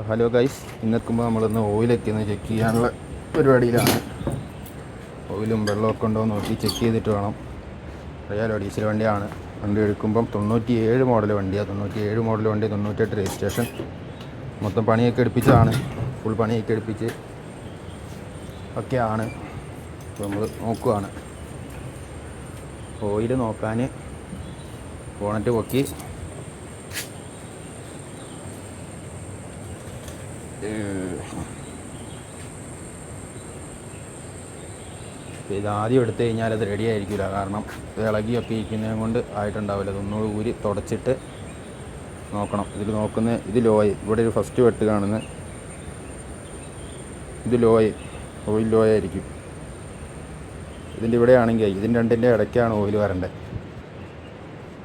Hello guys, ഇന്നെത്തുമ്പോൾ നമ്മളിന്ന് ഓയിലൊക്കെ ഒന്ന് ചെക്ക് ചെയ്യാനുള്ള പരിപാടിയിലാണ്. ഓയിലും വെള്ളമൊക്കെ ഉണ്ടോ എന്ന് നോക്കി ചെക്ക് ചെയ്തിട്ട് വേണം. അറിയാലോ, ഡീസൽ വണ്ടിയാണ്. വണ്ടി എടുക്കുമ്പം 97 മോഡൽ വണ്ടിയാണ്. 97 മോഡൽ വണ്ടി, 98 രജിസ്ട്രേഷൻ. മൊത്തം പണിയൊക്കെ എടുപ്പിച്ചതാണ്. ഫുൾ പണിയൊക്കെ എടുപ്പിച്ച് ഒക്കെയാണ്. അപ്പോൾ നമ്മൾ നോക്കുകയാണ്. ഓയിൽ നോക്കാൻ ബോണറ്റ് പൊക്കി ഇതാദ്യം എടുത്തു കഴിഞ്ഞാൽ അത് റെഡി ആയിരിക്കില്ല. കാരണം ഇത് ഇളകിയൊക്കെ ഇരിക്കുന്നതിനെ കൊണ്ട് ആയിട്ടുണ്ടാവില്ല. അതൊന്നുകൂടി ഊരി തുടച്ചിട്ട് നോക്കണം. ഇതിൽ നോക്കുന്ന ഇത് ലോയ്, ഇവിടെ ഒരു ഫസ്റ്റ് വെട്ട് കാണുന്നത് ഇത് ലോയ്, ഓയിൽ ലോയ് ആയിരിക്കും. ഇതിൻ്റെ ഇവിടെ ആണെങ്കിൽ ഇതിൻ്റെ രണ്ടിൻ്റെ ഇടയ്ക്കാണ് ഓയിൽ വരേണ്ടത്.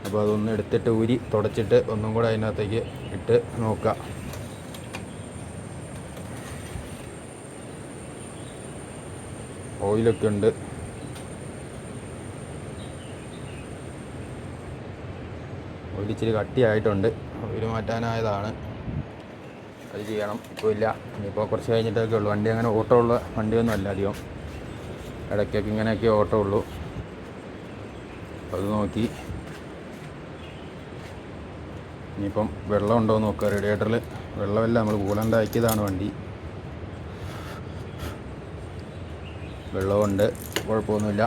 അപ്പോൾ അതൊന്ന് എടുത്തിട്ട് ഊരി തുടച്ചിട്ട് ഒന്നും കൂടെ അതിനകത്തേക്ക് ഇട്ട് നോക്കുക. ഓയിലൊക്കെ ഉണ്ട്. ഓയിൽ ഇച്ചിരി കട്ടിയായിട്ടുണ്ട്. ഓയിൽ മാറ്റാനായതാണ്. അത് ചെയ്യണം. ഇപ്പോൾ ഇല്ല, ഇനിയിപ്പോൾ കുറച്ച് കഴിഞ്ഞിട്ടൊക്കെ ഉള്ളൂ. വണ്ടി അങ്ങനെ ഓട്ടോ ഉള്ള വണ്ടിയൊന്നും അല്ല അധികം. ഇടയ്ക്കൊക്കെ ഇങ്ങനെയൊക്കെ ഓട്ടോ ഉള്ളൂ. അത് നോക്കി ഇനിയിപ്പം വെള്ളം ഉണ്ടോ എന്ന് നോക്കുക. റേഡിയേറ്ററിൽ വെള്ളമില്ല. നമ്മൾ കൂളൻ്റ് ആക്കിയതാണ് വണ്ടി. വെള്ളമുണ്ട്, കുഴപ്പമൊന്നുമില്ല.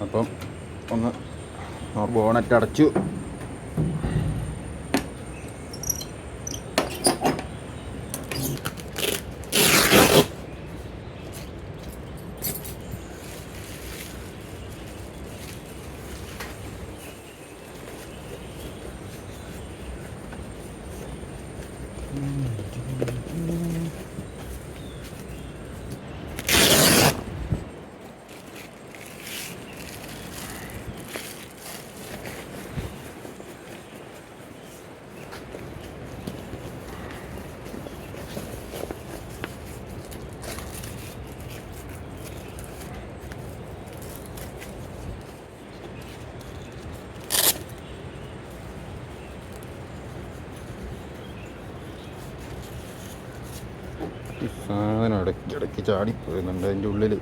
അപ്പം ഒന്ന് ബോണറ്റ് അടച്ചു. ഈ സാധനം ഇടയ്ക്കിടയ്ക്ക് ചാടിപ്പോരുന്നുണ്ട് അതിൻ്റെ ഉള്ളിൽ.